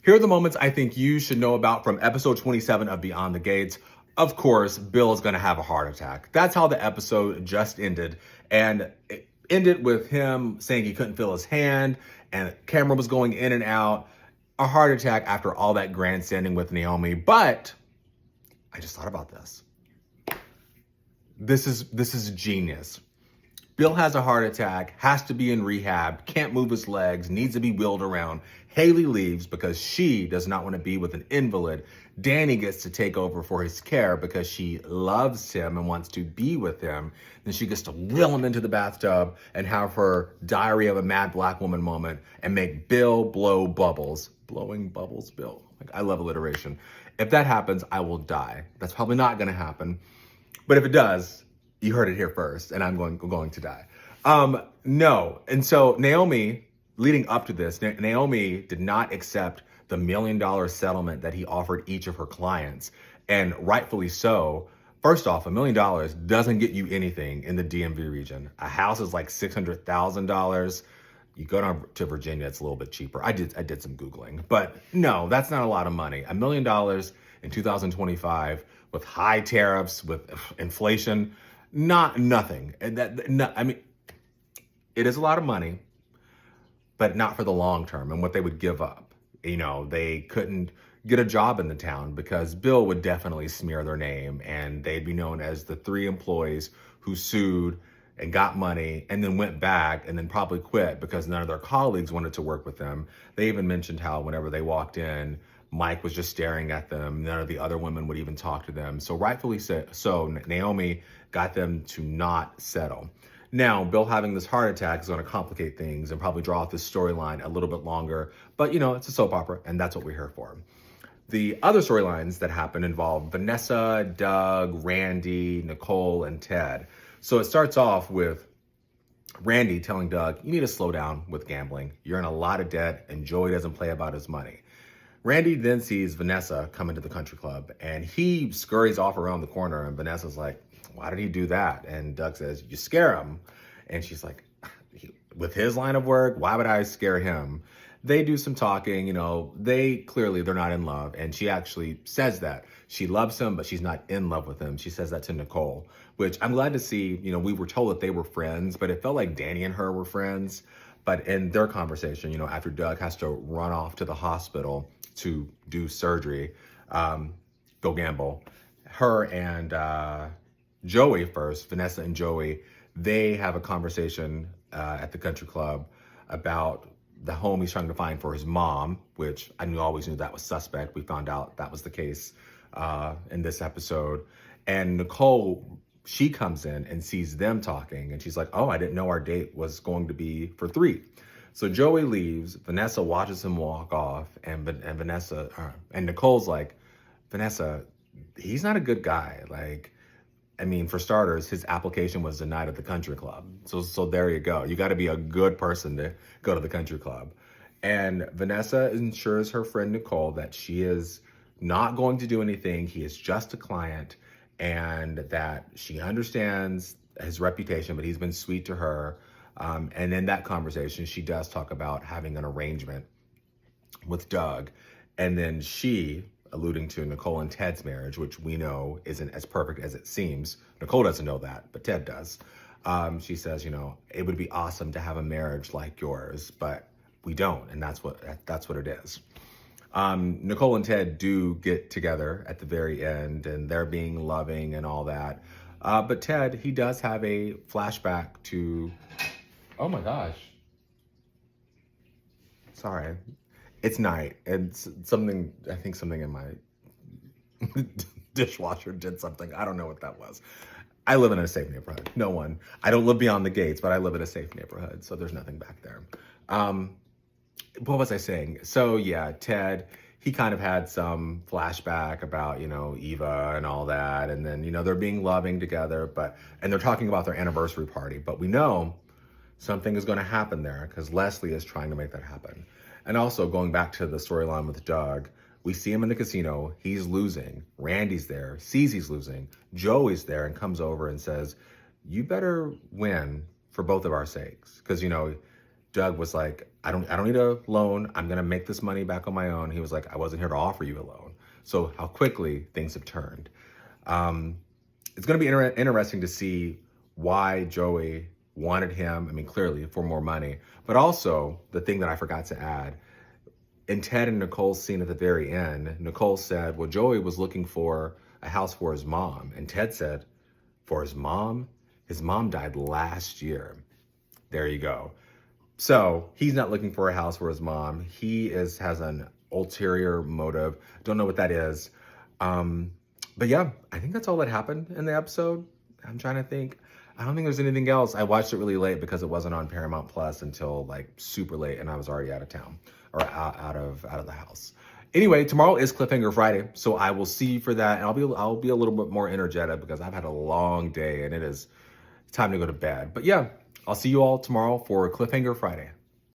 Here are the moments I think you should know about from episode 27 of Beyond the Gates. Of course, Bill is going to have a heart attack. That's how the episode just ended. And it ended with him saying he couldn't feel his hand and the camera was going in and out. A heart attack after all that grandstanding with Naomi. But I just thought about this. This is genius. Bill has a heart attack, has to be in rehab, can't move his legs, needs to be wheeled around. Haley leaves because she does not want to be with an invalid. Danny gets to take over for his care because she loves him and wants to be with him. Then she gets to wheel him into the bathtub and have her Diary of a Mad Black Woman moment and make Bill blow bubbles. Blowing bubbles, Bill. Like, I love alliteration. If that happens, I will die. That's probably not going to happen. But if it does, you heard it here first, and I'm going to die. No. And so Naomi, leading up to this, Naomi did not accept the $1 million settlement that he offered each of her clients. And rightfully so. First off, $1 million doesn't get you anything in the DMV region. A house is like $600,000. You go down to Virginia, it's a little bit cheaper. I did some Googling, but no, that's not a lot of money. $1 million in 2025 with high tariffs, with inflation, nothing. And I mean, it is a lot of money, but not for the long term and what they would give up. You know, they couldn't get a job in the town because Bill would definitely smear their name and they'd be known as the 3 employees who sued and got money and then went back and then probably quit because none of their colleagues wanted to work with them. They even mentioned how whenever they walked in, Mike was just staring at them. None of the other women would even talk to them. So rightfully so, Naomi got them to not settle. Now, Bill having this heart attack is going to complicate things and probably draw out this storyline a little bit longer. But, you know, it's a soap opera, and that's what we're here for. The other storylines that happen involve Vanessa, Doug, Randy, Nicole, and Ted. So it starts off with Randy telling Doug, you need to slow down with gambling. You're in a lot of debt, and Joey doesn't play about his money. Randy then sees Vanessa come into the country club and he scurries off around the corner and Vanessa's like, why did he do that? And Doug says, you scare him. And she's like, with his line of work, why would I scare him? They do some talking, you know, they're not in love. And she actually says that she loves him, but she's not in love with him. She says that to Nicole, which I'm glad to see. You know, we were told that they were friends, but it felt like Danny and her were friends. But in their conversation, you know, after Doug has to run off to the hospital to do surgery, go gamble, her and Joey first, Vanessa and Joey, they have a conversation at the country club about the home he's trying to find for his mom, which I always knew that was suspect. We found out that was the case in this episode. And Nicole, she comes in and sees them talking and she's like, oh, I didn't know our date was going to be for 3. So Joey leaves, Vanessa watches him walk off, and Nicole's like, Vanessa, he's not a good guy. Like, I mean, for starters, his application was denied at the country club. So there you go. You got to be a good person to go to the country club. And Vanessa ensures her friend Nicole that she is not going to do anything. He is just a client and that she understands his reputation, but he's been sweet to her. And in that conversation, she does talk about having an arrangement with Doug. And then she, alluding to Nicole and Ted's marriage, which we know isn't as perfect as it seems. Nicole doesn't know that, but Ted does. She says, you know, it would be awesome to have a marriage like yours, but we don't. And that's what it is. Nicole and Ted do get together at the very end and they're being loving and all that. But Ted, he does have a flashback to, oh my gosh. Sorry. It's night and I think something in my dishwasher did something. I don't know what that was. I live in a safe neighborhood. I don't live beyond the gates, but I live in a safe neighborhood. So there's nothing back there. What was I saying? So yeah, Ted, he kind of had some flashback about, you know, Eva and all that. And then, you know, they're being loving together, and they're talking about their anniversary party, but we know something is going to happen there because Leslie is trying to make that happen. And also going back to the storyline with Doug, we see him in the casino. He's losing. Randy's there, sees he's losing. Joey's there and comes over and says, you better win for both of our sakes. Because, you know, Doug was like, I don't need a loan. I'm gonna make this money back on my own. He was like, I wasn't here to offer you a loan. So how quickly things have turned. Um, it's gonna be interesting to see why Joey wanted him. I mean, clearly for more money, but also the thing that I forgot to add, in Ted and Nicole's scene at the very end, Nicole said, well, Joey was looking for a house for his mom. And Ted said, for his mom? His mom died last year. There you go. So he's not looking for a house for his mom. He has an ulterior motive. Don't know what that is. But yeah, I think that's all that happened in the episode. I'm trying to think. I don't think there's anything else. I watched it really late because it wasn't on Paramount Plus until like super late, and I was already out of town or out of the house. Anyway, tomorrow is Cliffhanger Friday, so I will see you for that, and I'll be a little bit more energetic because I've had a long day and it is time to go to bed. But yeah, I'll see you all tomorrow for Cliffhanger Friday.